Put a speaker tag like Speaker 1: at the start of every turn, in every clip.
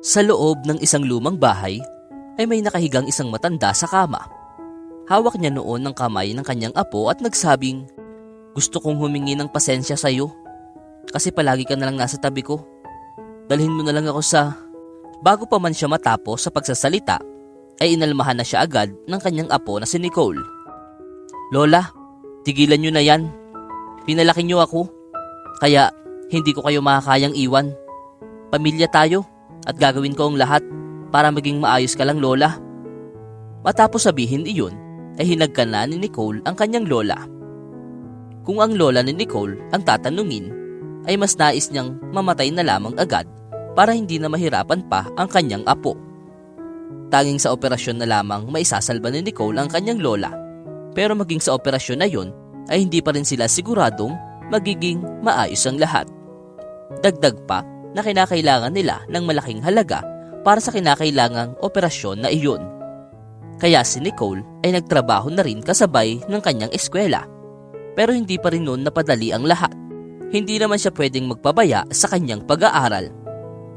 Speaker 1: Sa loob ng isang lumang bahay ay may nakahigang isang matanda sa kama. Hawak niya noon ng kamay ng kanyang apo at nagsabing, "Gusto kong humingi ng pasensya sa iyo kasi palagi ka na lang nasa tabi ko. Dalhin mo na lang ako sa..." Bago pa man siya matapos sa pagsasalita ay inalmahan na siya agad ng kanyang apo na si Nicole. "Lola, tigilan niyo na yan. Pinalaki niyo ako, kaya hindi ko kayo makakayang iwan. Pamilya tayo at gagawin ko ang lahat para maging maayos ka lang, Lola." Matapos sabihin iyon, ay hinagkan na ni Nicole ang kanyang lola. Kung ang lola ni Nicole ang tatanungin, ay mas nais niyang mamatay na lamang agad para hindi na mahirapan pa ang kanyang apo. Tanging sa operasyon na lamang maisasalba ni Nicole ang kanyang lola. Pero maging sa operasyon na yun, ay hindi pa rin sila siguradong magiging maayos ang lahat. Dagdag pa na kinakailangan nila ng malaking halaga para sa kinakailangang operasyon na iyon. Kaya si Nicole ay nagtrabaho na rin kasabay ng kanyang eskwela. Pero hindi pa rin noon napadali ang lahat. Hindi naman siya pwedeng magpabaya sa kanyang pag-aaral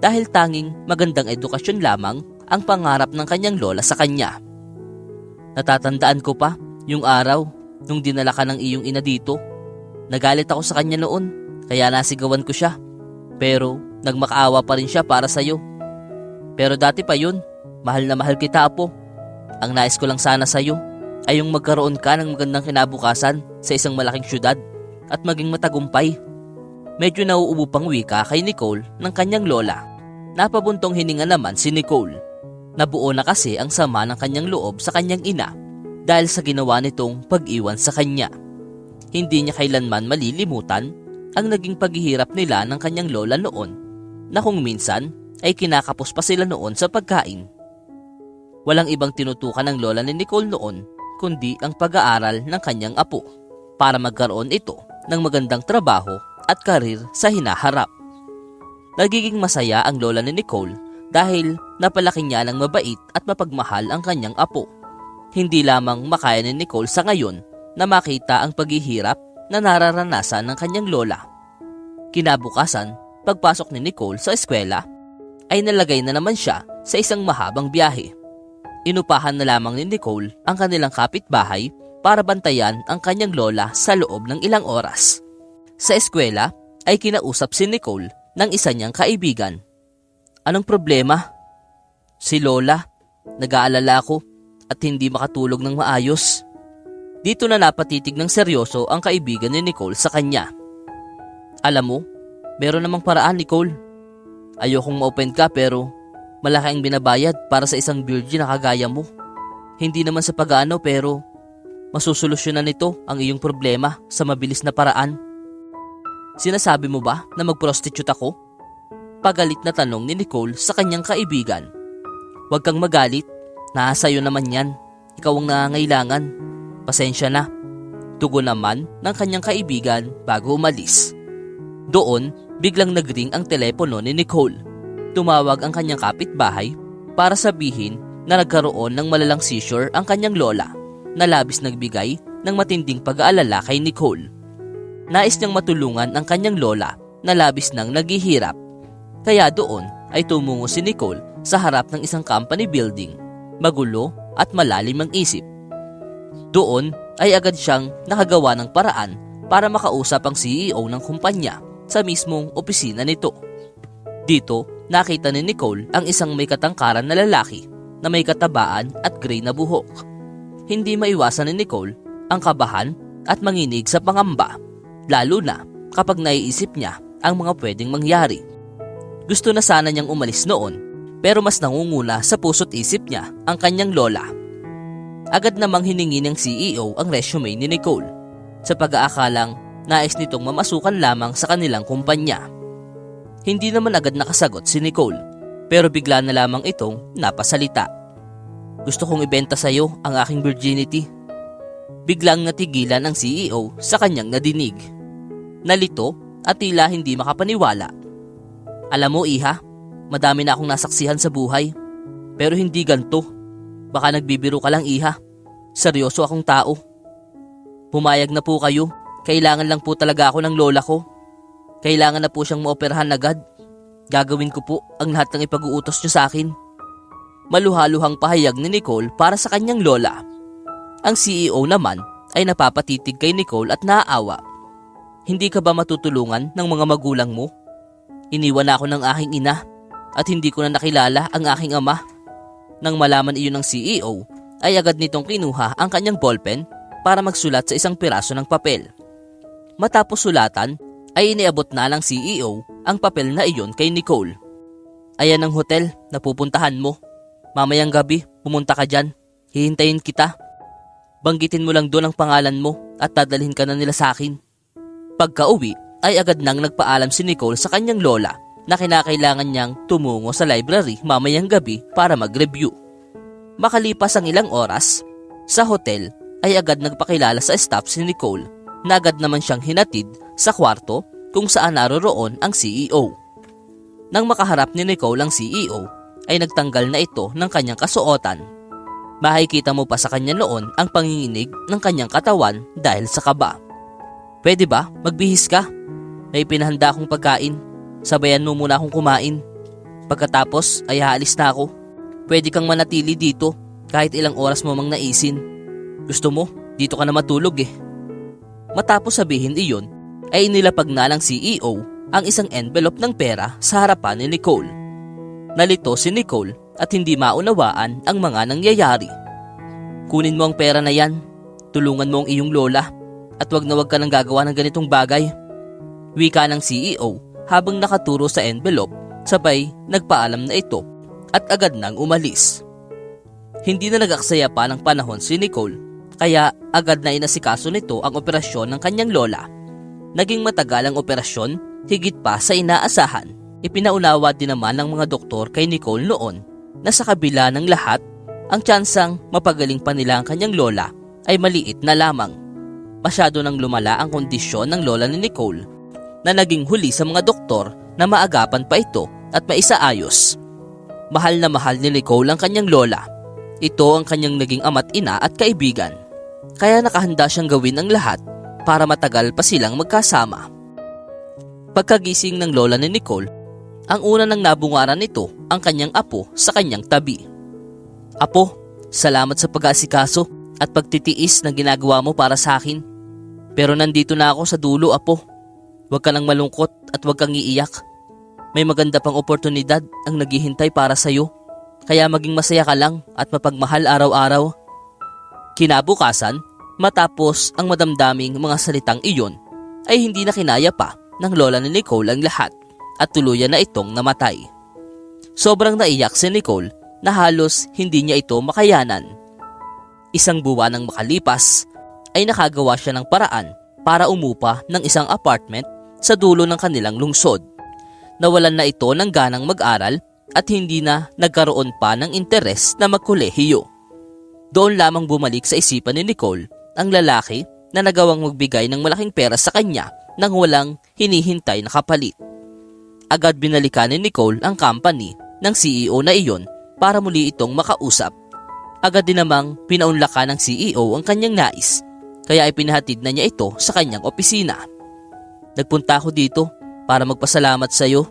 Speaker 1: dahil tanging magandang edukasyon lamang ang pangarap ng kanyang lola sa kanya. Natatandaan ko pa yung araw nung dinala ka ng iyong ina dito. Nagalit ako sa kanya noon kaya nasigawan ko siya. Pero nagmakaawa pa rin siya para sa'yo. Pero dati pa yun, mahal na mahal kita, apo. Ang nais ko lang sana sa'yo ay yung magkaroon ka ng magandang kinabukasan sa isang malaking syudad at maging matagumpay. Medyo nauubo pang wika kay Nicole ng kanyang lola. Napabuntong hininga naman si Nicole. Nabuo na kasi ang sama ng kanyang loob sa kanyang ina dahil sa ginawa nitong pag-iwan sa kanya. Hindi niya kailanman malilimutan ang naging paghihirap nila ng kanyang lola noon na kung minsan ay kinakapos pa sila noon sa pagkain. Walang ibang tinutukan ng lola ni Nicole noon kundi ang pag-aaral ng kanyang apo para magkaroon ito ng magandang trabaho at karir sa hinaharap. Nagiging masaya ang lola ni Nicole dahil napalaki niya ng mabait at mapagmahal ang kanyang apo. Hindi lamang makaya ni Nicole sa ngayon na makita ang paghihirap na nararanasan ng kanyang lola. Kinabukasan, pagpasok ni Nicole sa eskwela, ay nalagay na naman siya sa isang mahabang biyahe. Inupahan na lamang ni Nicole ang kanilang kapitbahay para bantayan ang kanyang lola sa loob ng ilang oras. Sa eskwela ay kinausap si Nicole ng isa niyang kaibigan. "Anong problema?" "Si Lola, nag-aalala ako at hindi makatulog ng maayos." Dito na napatitig ng seryoso ang kaibigan ni Nicole sa kanya. "Alam mo, meron namang paraan, Nicole. Ayokong ma-offend ka pero malaki ang binabayad para sa isang virgin na kagaya mo. Hindi naman sa pag-aano pero masusolusyonan nito ang iyong problema sa mabilis na paraan." "Sinasabi mo ba na mag-prostitute ako?" Pagalit na tanong ni Nicole sa kanyang kaibigan. "Huwag kang magalit, naasayo naman yan. Ikaw ang nangangailangan. Pasensya na." Tugon naman ng kanyang kaibigan bago umalis. Doon, biglang nagring ang telepono ni Nicole. Tumawag ang kanyang kapitbahay para sabihin na nagkaroon ng malalang seizure ang kanyang lola na labis nagbigay ng matinding pag-aalala kay Nicole. Nais niyang matulungan ang kanyang lola na labis nang naghihirap. Kaya doon ay tumungo si Nicole sa harap ng isang company building. Magulo at malalim ang isip. Doon ay agad siyang nakagawa ng paraan para makausap ang CEO ng kumpanya sa mismong opisina nito. Dito, nakita ni Nicole ang isang may katangkaran na lalaki na may katabaan at gray na buhok. Hindi maiwasan ni Nicole ang kabahan at manginig sa pangamba, lalo na kapag naiisip niya ang mga pwedeng mangyari. Gusto na sana niyang umalis noon, pero mas nangunguna sa puso't isip niya ang kanyang lola. Agad namang hiningi ng CEO ang resume ni Nicole sa pag-aakalang nais nitong mamasukan lamang sa kanilang kumpanya. Hindi naman agad nakasagot si Nicole, pero bigla na lamang itong napasalita. "Gusto kong ibenta sa iyo ang aking virginity." Biglang natigilan ang CEO sa kanyang nadinig. Nalito at tila hindi makapaniwala. "Alam mo, iha, madami na akong nasaksihan sa buhay, pero hindi ganito. Baka nagbibiro ka lang, iha. Seryoso akong tao. Pumayag na po kayo. Kailangan lang po talaga ako ng lola ko. Kailangan na po siyang maoperahan agad. Gagawin ko po ang lahat ng ipag-uutos niyo sa akin. Maluhaluhang pahayag ni Nicole para sa kanyang lola. Ang CEO naman ay napapatitig kay Nicole at naaawa. Hindi ka ba matutulungan ng mga magulang mo? Iniwan ako ng aking ina at hindi ko na nakilala ang aking ama. Nang malaman iyon ng CEO, ay agad nitong kinuha ang kanyang ballpen para magsulat sa isang piraso ng papel. Matapos sulatan, ay iniabot na ng CEO ang papel na iyon kay Nicole. Ayan ang hotel na pupuntahan mo. Mamayang gabi, pumunta ka dyan. Hihintayin kita. Banggitin mo lang doon ang pangalan mo at dadalhin ka na nila sa akin. Pagka-uwi, ay agad nang nagpaalam si Nicole sa kanyang lola na kinakailangan niyang tumungo sa library mamayang gabi para mag-review. Makalipas ang ilang oras, sa hotel ay agad nagpakilala sa staff si Nicole na agad naman siyang hinatid sa kwarto kung saan naroroon ang CEO. Nang makaharap ni Nicole ang CEO, ay nagtanggal na ito ng kanyang kasuotan. Makikita mo pa sa kanya noon ang panginginig ng kanyang katawan dahil sa kaba. Pwede ba? Magbihis ka. May pinahanda akong pagkain. Sabayan mo muna akong kumain. Pagkatapos ay haalis na ako. Pwede kang manatili dito kahit ilang oras mo mang naisin. Gusto mo, dito ka na matulog eh. Matapos sabihin iyon, ay inilapag na ng CEO ang isang envelope ng pera sa harapan ni Nicole. Nalito si Nicole at hindi maunawaan ang mga nangyayari. Kunin mo ang pera na yan. Tulungan mo ang iyong lola at wag na wag ka nang gagawa ng ganitong bagay. Wika ng CEO habang nakaturo sa envelope, sabay nagpaalam na ito at agad nang umalis. Hindi na nag-aksaya pa ng panahon si Nicole, kaya agad na inasikaso nito ang operasyon ng kanyang lola. Naging matagal ang operasyon, higit pa sa inaasahan. Ipinaunawa din naman ng mga doktor kay Nicole noon na sa kabila ng lahat, ang tsansang mapagaling pa nila ang kanyang lola ay maliit na lamang. Masyado nang lumala ang kondisyon ng lola ni Nicole na naging huli sa mga doktor na maagapan pa ito at maisaayos. Mahal na mahal ni Nicole ang kanyang lola. Ito ang kanyang naging ama't ina at kaibigan. Kaya nakahanda siyang gawin ang lahat para matagal pa silang magkasama. Pagkagising ng lola ni Nicole, ang una nang nabungaran nito ang kanyang apo sa kanyang tabi. Apo, salamat sa pag-aasikaso at pagtitiis na ginagawa mo para sa akin. Pero nandito na ako sa dulo, apo. Huwag ka nang malungkot at huwag kang iiyak. May maganda pang oportunidad ang naghihintay para sa'yo. Kaya maging masaya ka lang at mapagmahal araw-araw. Kinabukasan, matapos ang madamdaming mga salitang iyon, ay hindi na kinaya pa ng lola ni Nicole ang lahat at tuluyan na itong namatay. Sobrang naiyak si Nicole na halos hindi niya ito makayanan. Isang buwan nang makalipas, ay nakagawa siya ng paraan para umupa ng isang apartment sa dulo ng kanilang lungsod. Nawalan na ito ng ganang mag-aral at hindi na nagkaroon pa ng interes na magkolehiyo. Doon lamang bumalik sa isipan ni Nicole ang lalaki na nagawang magbigay ng malaking pera sa kanya nang walang hinihintay na kapalit. Agad binalikan ni Nicole ang company ng CEO na iyon para muli itong makausap. Agad din namang pinaunlakan ng CEO ang kanyang nais, kaya ipinahatid na niya ito sa kanyang opisina. Nagpunta ako dito para magpasalamat sa iyo.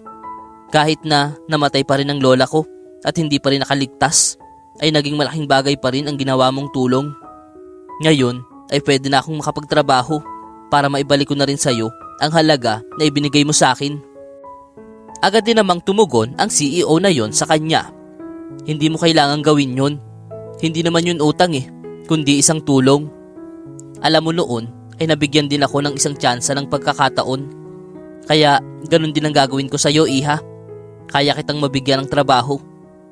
Speaker 1: Kahit na namatay pa rin ang lola ko at hindi pa rin nakaligtas, ay naging malaking bagay pa rin ang ginawa mong tulong. Ngayon ay pwede na akong makapagtrabaho para maibalik ko na rin sa iyo ang halaga na ibinigay mo sa akin. Agad din namang tumugon ang CEO na yon sa kanya. Hindi mo kailangang gawin yon. Hindi naman yun utang kundi isang tulong. Alam mo noon ay nabigyan din ako ng isang tsansa ng pagkakataon. Kaya ganun din ang gagawin ko sa iyo, iha. Kaya kitang mabigyan ng trabaho.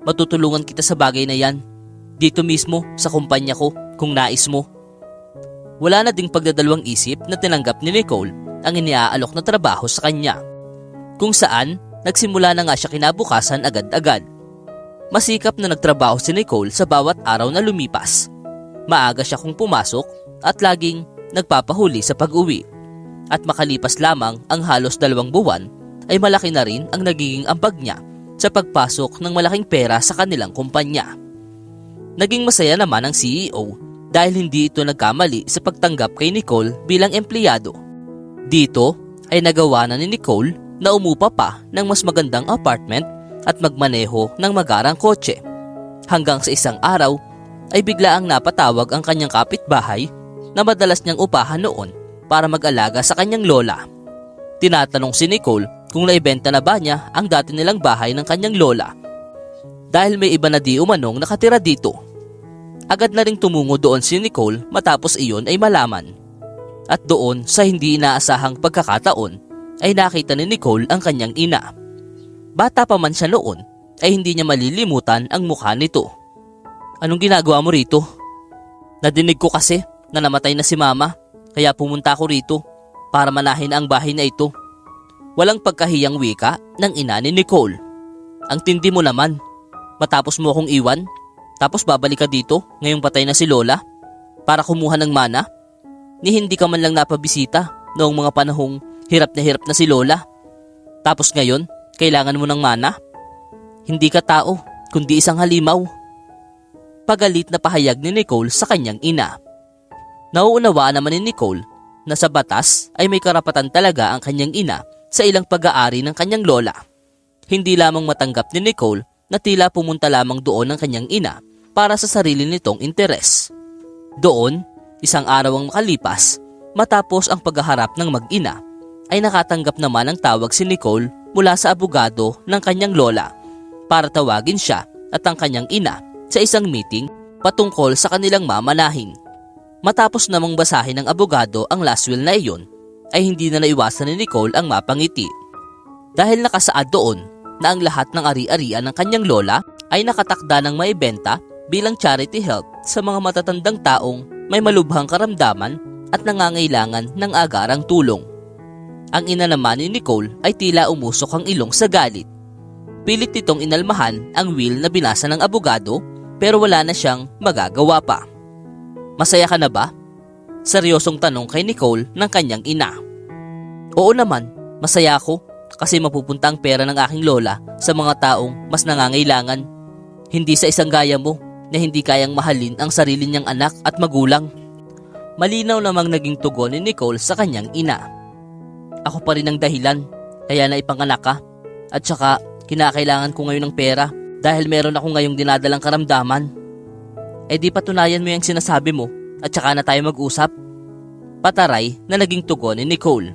Speaker 1: Matutulungan kita sa bagay na yan. Dito mismo sa kumpanya ko kung nais mo. Wala na ding pagdadalawang isip na tinanggap ni Nicole ang iniaalok na trabaho sa kanya. Kung saan nagsimula na nga siya kinabukasan agad-agad. Masikap na nagtrabaho si Nicole sa bawat araw na lumipas. Maaga siya kung pumasok at laging nagpapahuli sa pag-uwi. At makalipas lamang ang halos 2 buwan ay malaki na rin ang nagiging ambag niya sa pagpasok ng malaking pera sa kanilang kumpanya. Naging masaya naman ang CEO dahil hindi ito nagkamali sa pagtanggap kay Nicole bilang empleyado. Dito ay nagawa na ni Nicole na umupa pa ng mas magandang apartment at magmaneho ng magarang kotse. Hanggang sa isang araw ay bigla ang napatawag ang kanyang kapitbahay na madalas niyang upahan noon para mag-alaga sa kanyang lola. Tinatanong si Nicole kung naibenta na ba niya ang dati nilang bahay ng kanyang lola dahil may iba na di umanong nakatira dito. Agad na ring tumungo doon si Nicole matapos iyon ay malaman. At doon sa hindi inaasahang pagkakataon ay nakita ni Nicole ang kanyang ina. Bata pa man siya noon ay hindi niya malilimutan ang mukha nito. "Anong ginagawa mo rito?" "Nadinig ko kasi na namatay na si mama kaya pumunta ako rito para manahin ang bahay na ito." Walang pagkahiyang wika ng ina ni Nicole. "Ang tindi mo naman. Matapos mo akong iwan, tapos babalik ka dito ngayong patay na si lola para kumuha ng mana? Ni hindi ka man lang napabisita noong mga panahong hirap na si lola. Tapos ngayon, kailangan mo ng mana? Hindi ka tao, kundi isang halimaw." Pagalit na pahayag ni Nicole sa kanyang ina. Nauunawaan naman ni Nicole na sa batas ay may karapatan talaga ang kanyang ina sa ilang pag-aari ng kanyang lola. Hindi lamang matanggap ni Nicole na tila pumunta lamang doon ang kanyang ina para sa sarili nitong interes. Doon, isang araw ang makalipas, matapos ang paghaharap ng mag-ina, ay nakatanggap naman ng tawag si Nicole mula sa abogado ng kanyang lola para tawagin siya at ang kanyang ina sa isang meeting patungkol sa kanilang mamanahin. Matapos namang basahin ng abogado ang last will na iyon, ay hindi na naiwasan ni Nicole ang mapangiti. Dahil nakasaad doon na ang lahat ng ari-arian ng kanyang lola ay nakatakda ng maibenta bilang charity help sa mga matatandang taong may malubhang karamdaman at nangangailangan ng agarang tulong. Ang ina naman ni Nicole ay tila umusok ang ilong sa galit. Pilit nitong inalmahan ang will na binasa ng abogado pero wala na siyang magagawa pa. "Masaya ka na ba?" Seryosong tanong kay Nicole ng kanyang ina. "Oo naman, masaya ako kasi mapupunta ang pera ng aking lola sa mga taong mas nangangailangan. Hindi sa isang gaya mo na hindi kayang mahalin ang sarili niyang anak at magulang." Malinaw namang naging tugon ni Nicole sa kanyang ina. "Ako pa rin ang dahilan kaya naipanganak ka at saka kinakailangan ko ngayon ng pera dahil meron ako ngayong dinadalang karamdaman. Eh di patunayan mo yung sinasabi mo at saka na tayo mag-usap." Pataray na naging tugon ni Nicole.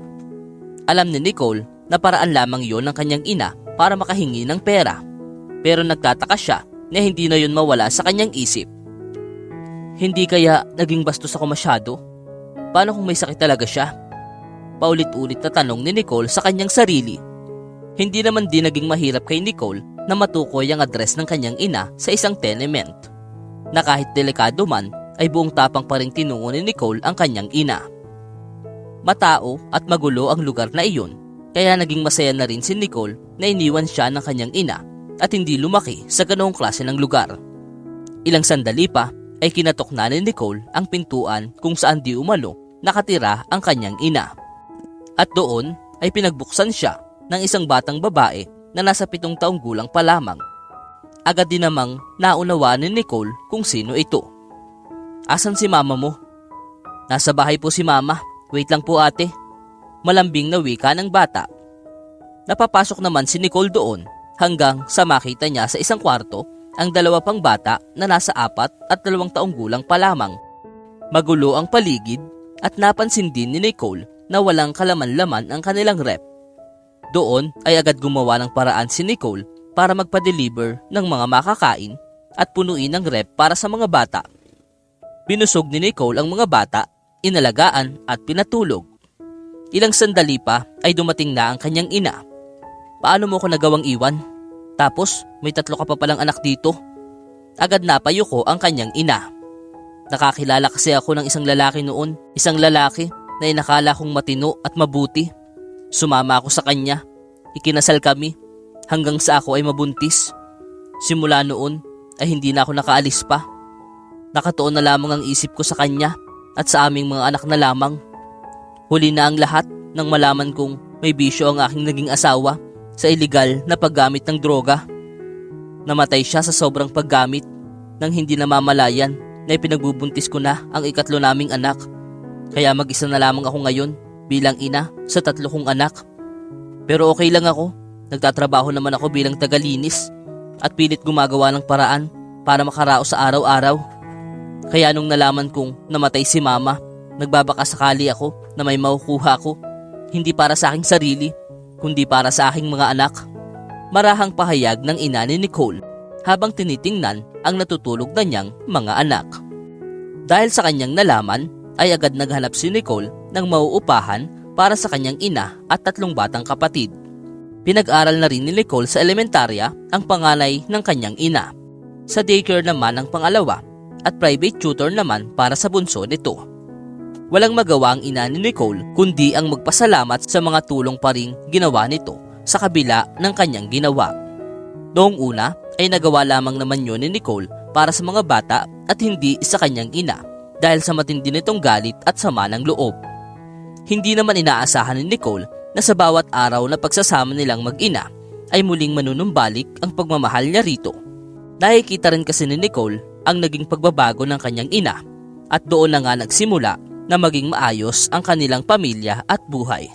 Speaker 1: Alam ni Nicole na paraan lamang yon ng kanyang ina para makahingi ng pera. Pero nagtataka siya na hindi na yon mawala sa kanyang isip. Hindi kaya naging bastos ako masyado? Paano kung may sakit talaga siya? Paulit-ulit na tanong ni Nicole sa kanyang sarili. Hindi naman din naging mahirap kay Nicole na matukoy ang address ng kanyang ina sa isang tenement. Na kahit delikado man, ay buong tapang pa rin tinungo ni Nicole ang kanyang ina. Matao at magulo ang lugar na iyon, kaya naging masaya na rin si Nicole na iniwan siya ng kanyang ina at hindi lumaki sa ganoong klase ng lugar. Ilang sandali pa ay kinatok na ni Nicole ang pintuan kung saan di umano nakatira ang kanyang ina. At doon ay pinagbuksan siya ng isang batang babae na nasa 7 taong gulang pa lamang. Agad din namang naunawaan ni Nicole kung sino ito. "Asan si mama mo?" "Nasa bahay po si mama. Wait lang po ate." Malambing na wika ng bata. Napapasok naman si Nicole doon hanggang sa makita niya sa isang kwarto ang 2 pang bata na nasa 4 at 2 taong gulang pa lamang. Magulo ang paligid at napansin din ni Nicole na walang kalaman-laman ang kanilang rep. Doon ay agad gumawa ng paraan si Nicole para magpa-deliver ng mga makakain at punuin ang rep para sa mga bata. Binusog ni Nicole ang mga bata, inalagaan at pinatulog. Ilang sandali pa ay dumating na ang kanyang ina. "Paano mo ko nagawang iwan? Tapos may 3 ka pa palang anak dito." Agad napayuko ang kanyang ina. "Nakakilala kasi ako ng isang lalaki noon, isang lalaki na inakala kong matino at mabuti. Sumama ako sa kanya, ikinasal kami hanggang sa ako ay mabuntis. Simula noon ay hindi na ako nakaalis pa. Nakatuon na lamang ang isip ko sa kanya at sa aming mga anak na lamang. Huli na ang lahat nang malaman kong may bisyo ang aking naging asawa sa iligal na paggamit ng droga. Namatay siya sa sobrang paggamit nang hindi namamalayan na ipinagbubuntis ko na ang 3 naming anak. Kaya mag-isa na lamang ako ngayon bilang ina sa 3 kong anak." Pero okay lang ako. Nagtatrabaho naman ako bilang tagalinis at pilit gumagawa ng paraan para makaraos sa araw-araw. Kaya nung nalaman kong namatay si mama, nagbabaka sakali ako na may makukuha ko. Hindi para sa aking sarili, kundi para sa aking mga anak. Marahang pahayag ng ina ni Nicole habang tinitingnan ang natutulog na niyang mga anak. Dahil sa kanyang nalaman, ay agad naghanap si Nicole ng mauupahan para sa kanyang ina at 3 batang kapatid. Pinag-aral na rin ni Nicole sa elementarya ang panganay ng kanyang ina. Sa daycare naman ang pangalawa at private tutor naman para sa bunso nito. Walang magawa ang ina ni Nicole kundi ang magpasalamat sa mga tulong pa ring ginawa nito sa kabila ng kanyang ginawa. Noong una ay nagawa lamang naman yun ni Nicole para sa mga bata at hindi sa kanyang ina dahil sa matindi nitong galit at sama ng loob. Hindi naman inaasahan ni Nicole na sa bawat araw na pagsasama nilang mag-ina ay muling manunumbalik ang pagmamahal niya rito. Nakikita rin kasi ni Nicole ang naging pagbabago ng kanyang ina at doon na nga nagsimula na maging maayos ang kanilang pamilya at buhay.